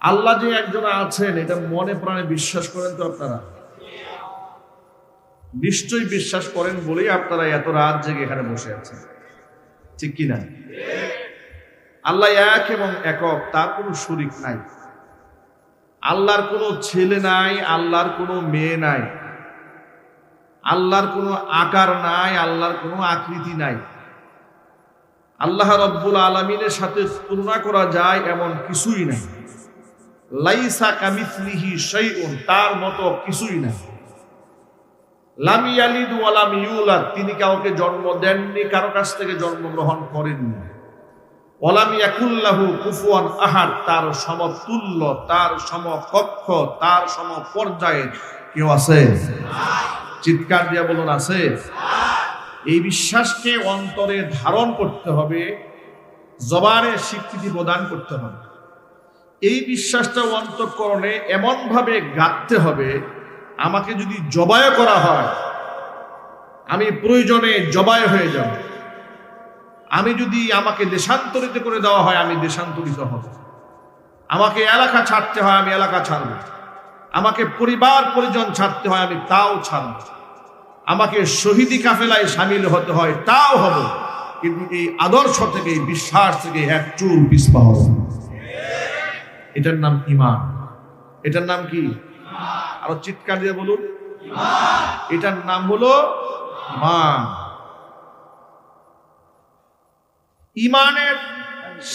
আল্লাহ যে একজন আছেন এটা মনে প্রাণে বিশ্বাস করেন তো আপনারা? নিশ্চয়ই বিশ্বাস করেন বলেই আপনারা এত রাত জেগে এখানে বসে আছেন, ঠিক কিনা? আল্লাহ এক এবং একক, তার কোনো শরীক নাই। আল্লাহর কোনো ছেলে নাই, আল্লাহর কোনো মেয়ে নাই, আল্লাহর কোনো আকার নাই, আল্লাহর কোনো আকৃতি নাই। আল্লাহ রব্বুল আলামিনের সাথে তুলনা করা যায় এমন কিছুই নাই। লাইসা কামিসলিহি শাইউন, তার মতো কিছুই নাই। লাম ইয়ালিদ ওয়া লাম ইউলাদ, তিনি কাউকে জন্ম দেননি, কারো কাছ থেকে জন্মগ্রহণ করেননি। ওয়া লাম ইয়াকুল লাহু কুফুয়ান আহাদ, তার সমতুল্য, তার সমকক্ষ, তার সমপর্যায়ের কেউ আছে? চিৎকার দিয়ে বলুন আছে। এই বিশ্বাসকে অন্তরে ধারণ করতে হবে, জবানে স্বীকৃতি প্রদান করতে হবে। এই বিশ্বাসটা অন্তঃকরণে এমন ভাবে গাঁথতে হবে, আমাকে যদি জবাই করা হয় আমি প্রয়োজনে জবাই হয়ে যাব। আমি যদি আমাকে দেশান্তরিত করে দেওয়া হয় আমি দেশান্তরিত হব। আমাকে এলাকা ছাড়তে হয় আমি এলাকা ছাড়ব। আমাকে পরিবার পরিজন ছাড়তে হয় আমি তাও ছাড়ব। আমাকে শহীদি কাফেলায় সামিল হতে হয় তাও হব। কিন্তু এই আদর্শ থেকে, এই বিশ্বাস থেকে এক চুল পিছপা হবে। এটার নাম ঈমান। এটার নাম কি? আরো চিৎকার দিয়ে বলুন, এটার নাম হলো ঈমান। ঈমানের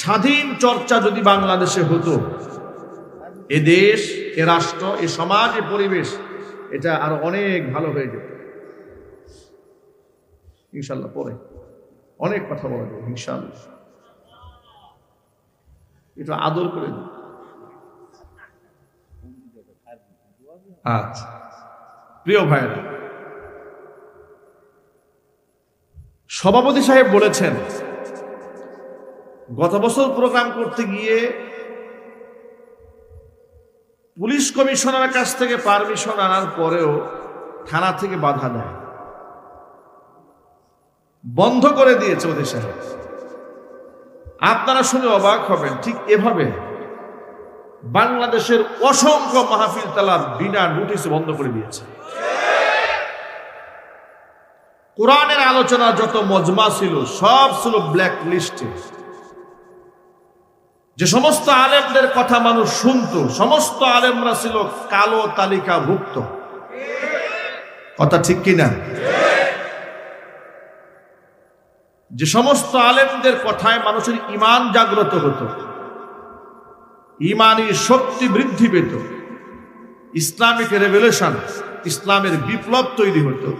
স্বাধীন চর্চা যদি বাংলাদেশে হতো, এ দেশ, এ রাষ্ট্র, এ সমাজ, এ পরিবেশ, এটা আরো অনেক ভালো হয়ে যেত ইনশাল্লাহ। পরে অনেক কথা বলা যাবে ইনশাল্লাহ। এটা আদর করে দিন। আচ্ছা প্রিয় ভাইরা, সভাপতি সাহেব বলেছেন গত বছর প্রোগ্রাম করতে গিয়ে পুলিশ কমিশনারের কাছ থেকে পারমিশন আনার পরেও থানা থেকে বাধা দেয়, বন্ধ করে দিয়েছে ওদের সাহেব। আপনারা শুনে অবাক হবেন, ঠিক এভাবে বাংলাদেশের অসংখ্য মাহফিল তালা বিনা নোটিশে বন্ধ করে দিয়েছে। কোরআনের আলোচনা যত মজমা ছিল সব ছিল ব্ল্যাক লিস্টে। যে সমস্ত আলেমদের কথা মানুষ শুনতো, সমস্ত আলেমরা ছিল কালো তালিকাভুক্ত। কথা ঠিক কিনা? যে সমস্ত আলেমদের কথায় মানুষের ঈমান জাগ্রত হতো, ঈমানী শক্তি বৃদ্ধি পেত, ইসলামিক রেভলিউশন, ইসলামের বিপ্লব তৈরি হতো,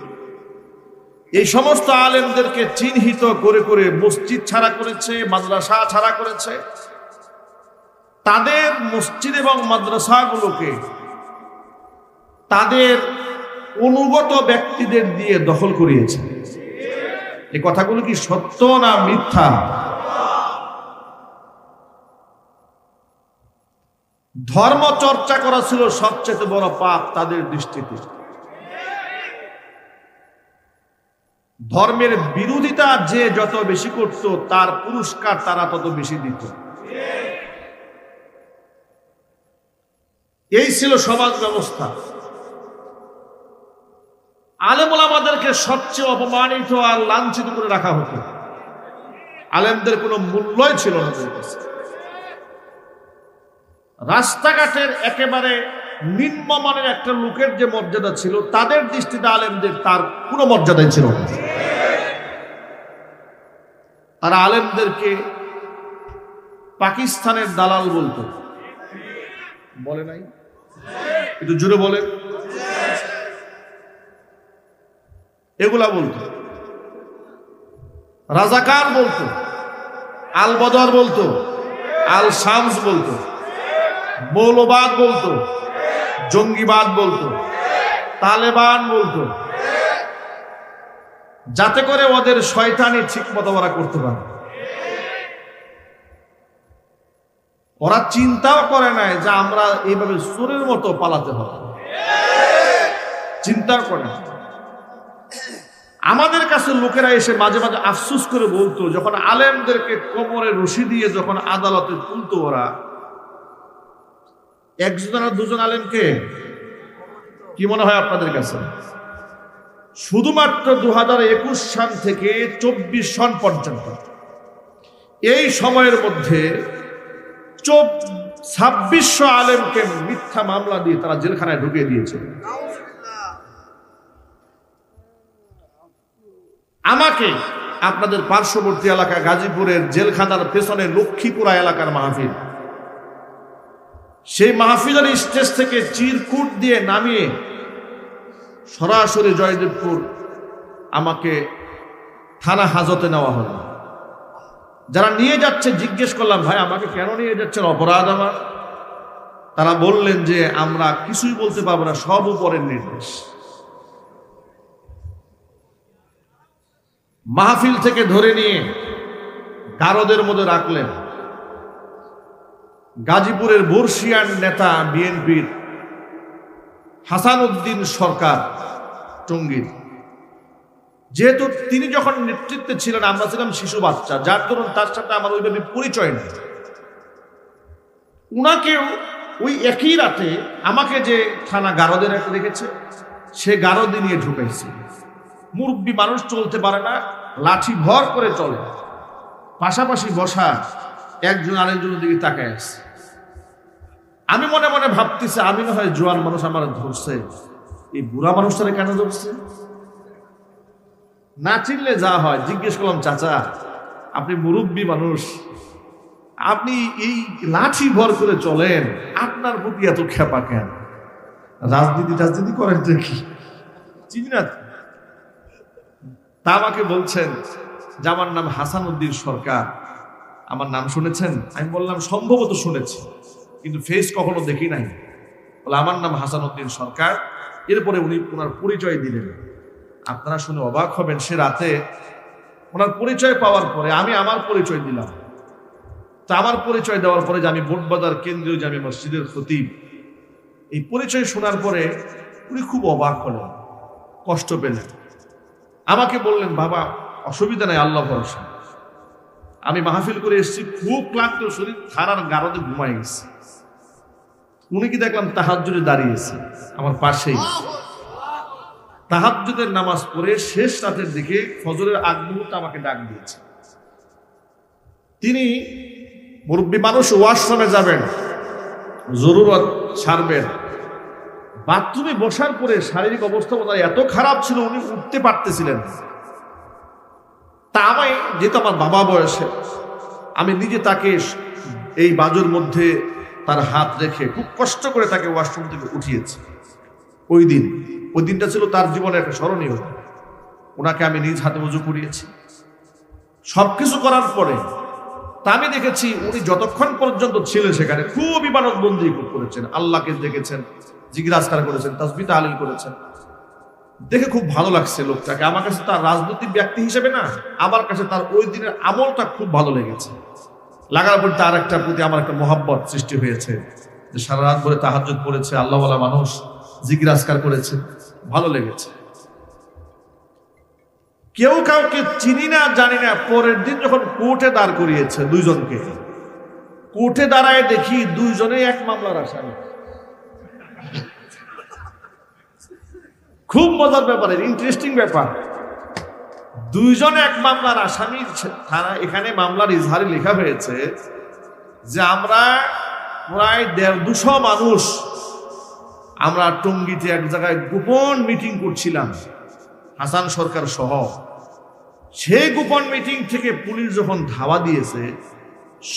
এই সমস্ত আলেমদেরকে চিহ্নিত করে করে মসজিদ ছাড়া করেছে, মাদ্রাসা ছাড়া করেছে। তাদের মসজিদ এবং মাদ্রাসাগুলোকে তাদের অনুগত ব্যক্তিদের দিয়ে দখল করিয়েছে। এই কথাগুলো কি সত্য না মিথ্যা? ধর্ম চর্চা করা ছিল সবচেয়ে বড় পাপ তাদের দৃষ্টিতে। ধর্মের বিরোধিতা যে যত বেশি করত তার পুরস্কার তারা তত বেশি দিত। এই ছিল সমাজ ব্যবস্থা। আলেম ওলামাদেরকে সবচেয়ে অপমানিত আর লাঞ্ছিত করে রাখা হতো। আলেমদের কোনো মূল্যই ছিল না তাদের কাছে। রাস্তাঘাটের একেবারে নিম্নমানের একটা লোকের যে মর্যাদা ছিল তাদের দৃষ্টিতে আলেমদের তার কোনো মর্যাদাই ছিল না। তারা আলেমদেরকে পাকিস্তানের দালাল বলতো। বলে নাই? একটু জোরে বলে। এগুলা বলতো, রাজাকার বলতো, আল বদর বলতো, আল শামস বলতো, মৌলবাদ বলতো, জঙ্গিবাদ বলতো, তালেবান বলতো, যাতে করে ওদের শয়তানি ঠিক মতো ওরা করতে পারে। ওরা চিন্তাও করে নাই যে আমরা এইভাবে চোরের মতো পালাতে হবে, চিন্তাও করে না। আমাদের কাছে লোকেরা এসে মাঝে মাঝে আফসোস করে বলতো, যখন আলেমদেরকে কোমরে রশি দিয়ে যখন আদালতে তুলতো ওরা, একজন আর দুজন আলেমকে? কি মনে হয় আপনাদের কাছে? শুধুমাত্র 2021 সাল থেকে 24 সন পর্যন্ত এই সময়ের মধ্যে 2600 আলেমকে মিথ্যা মামলা দিয়ে তারা জেলখানায় ঢুকিয়ে দিয়েছে। আমাকে আপনাদের পার্শ্ববর্তী এলাকা গাজীপুরের জেলখানার পেছনে লক্ষ্মীপুরা এলাকার মাহফিল, সেই মাহফিলের স্টেজ থেকে চিরকুট দিয়ে নামিয়ে সরাসরি জয়দেবপুর আমাকে থানা হাজতে নেওয়া হলো। যারা নিয়ে যাচ্ছে জিজ্ঞেস করলাম, ভাই আমাকে কেন নিয়ে যাচ্ছেন, অপরাধ আমার? তারা বললেন যে আমরা কিছুই বলতে পারবো না, সব উপরের নির্দেশ। মাহফিল থেকে ধরে নিয়ে গারদের মধ্যে রাখলেন। গাজীপুরের বর্ষিয়ান নেতা বিএনপির হাসান উদ্দিন সরকার টঙ্গীর, যেহেতু তিনি যখন নেতৃত্বে ছিলেন আমরা ছিলাম শিশু বাচ্চা, যার দরুন তার সাথে আমার ওইভাবে পরিচয় নেই। উনাকেও ওই একই রাতে আমাকে যে থানা গারদে রেখেছে সে গারদে নিয়ে ঢুকাইছে। মুরব্বী মানুষ চলতে পারে না, লাঠি ভর করে চলে, পাশাপাশি বসা, একজন আরেকজনের দিকে তাকায় আছে। আমি মনে মনে ভাবতেছি আমি না হয় জোয়ান মানুষ, আমার ধরছে, এই বুড়া মানুষটারে কেন ধরছে? না চিনলে যা হয়। জিজ্ঞেস করলাম, চাচা আপনি মুরব্বী মানুষ, আপনি এই লাঠি ভর করে চলেন, আপনার প্রতি এত খেপা কেন? রাজনীতি করেন তো কি? চিনি না। তা আমাকে বলছেন যে আমার নাম হাসান উদ্দিন সরকার, আমার নাম শুনেছেন? আমি বললাম সম্ভবত শুনেছি, কিন্তু ফেস কখনো দেখি নাই। বলে আমার নাম হাসান উদ্দিন সরকার। এরপরে উনি ওনার পরিচয় দিলেন। আপনারা শুনে অবাক হবেন, সে রাতে ওনার পরিচয় পাওয়ার পরে আমি আমার পরিচয় দিলাম। তা আমার পরিচয় দেওয়ার পরে যে আমি বোটবাজার কেন্দ্রীয় জামে মসজিদের খতিব, এই পরিচয় শোনার পরে উনি খুব অবাক হলেন, কষ্ট পেলেন। আমাকে বললেন, বাবা অসুবিধা নাই, আল্লাহ ভরসা। আমি মাহফিল করে এসেছি, খুব ক্লান্ত শরীর, থানার গারদে ঘুমাই গেছি। উনি কি দেখলাম তাহাজ্জুদে দাঁড়িয়েছে আমার পাশেই। তাহাজ্জুদের নামাজ পড়ে শেষ রাতের দিকে ফজরের আগ মুহূর্তে আমাকে ডাক দিয়েছে। তিনি মুরব্বী মানুষ, ওয়াশরুমে যাবেন, জরুরত সারবেন। বাথরুমে বসার পরে শারীরিক অবস্থা ওনার এত খারাপ ছিল, উনি উঠতে পারতেছিলেন। তা আমি, যেহেতু আমার বাবা বয়সে, আমি নিজে তাকে এই বাজুর মধ্যে তার হাত রেখে খুব কষ্ট করে তাকে ওয়াশরুম থেকে উঠিয়েছি। ওই দিনটা ছিল তার জীবনে একটা স্মরণীয়। ওনাকে আমি নিজ হাতে উজু করিয়েছি। সবকিছু করার পরে তা আমি দেখেছি উনি যতক্ষণ পর্যন্ত ছিলেন সেখানে খুব ইবাদতবন্দি করেছেন, আল্লাহকে দেখেছেন, জিজ্ঞাসা করেছেন, তাসবিহ তাহলিল করেছেন। দেখে খুব ভালো লাগছে লোকটাকে। আমার কাছে তার রাজনৈতিক ব্যক্তি হিসেবে না, আমার কাছে তার ওই দিনের আমলটা খুব ভালো লেগেছে। লাগার পর তার একটা প্রতি আমার একটা মহাব্বত সৃষ্টি হয়েছে, যে সারা রাত ভরে তাহাজ্জুদ পড়েছে, আল্লাহওয়ালা মানুষ, জিজ্ঞাসা করেছে, ভালো লেগেছে। কেউ কাউকে চিনি না জানি না। পরের দিন যখন কোর্টে দাঁড় করিয়েছে দুইজনকে, কোর্টে দাঁড়ায় দেখি দুইজনে এক মামলার আসামি। খুব মজার ব্যাপার, ইন্টারেস্টিং ব্যাপার। দুইজন এক মামলার আসামি। থানা এখানে মামলার ইজহারে লেখা হয়েছে যে আমরা প্রায় 150 মানুষ আমরা টঙ্গীতে এক জায়গায় গোপন মিটিং করছিলাম, হাসান সরকার সহ। সেই গোপন মিটিং থেকে পুলিশ যখন ধাওয়া দিয়েছে,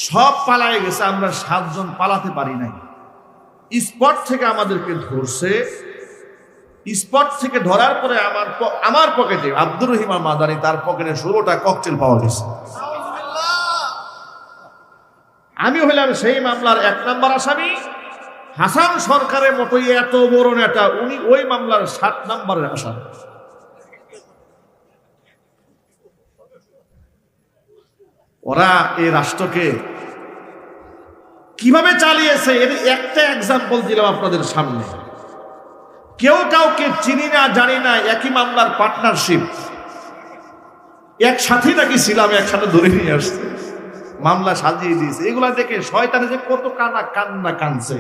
সব পালায় গেছে, আমরা 7 জন পালাতে পারি নাই। স্পট থেকে আমাদেরকে ধরছে। স্পট থেকে ধরার পরে আমার পকেটে, আব্দুর রহিম মাদানি, তার পকেটে 16টা ককটেল পাওয়া গেছে। আমি হইলাম সেই মামলার 1 নম্বর আসামি। হাসান সরকারের মতোই এত বড় নেতা, উনি ওই মামলার 7 নম্বরের আসামি। ওরা এই রাষ্ট্রকে কিভাবে চালিয়েছে এর একটা এক্সাম্পল দিলাম আপনাদের সামনে। কেউ কাউকে চিনি না জানি না, একই মামলার পার্টনারশিপ, একসাথে নাকি ছিলাম, একসাথে ধরে নিয়ে আসছে, মামলা সাজিয়ে দিয়েছে। এগুলা দেখে শয়তানে যে কত কান্না কানছে।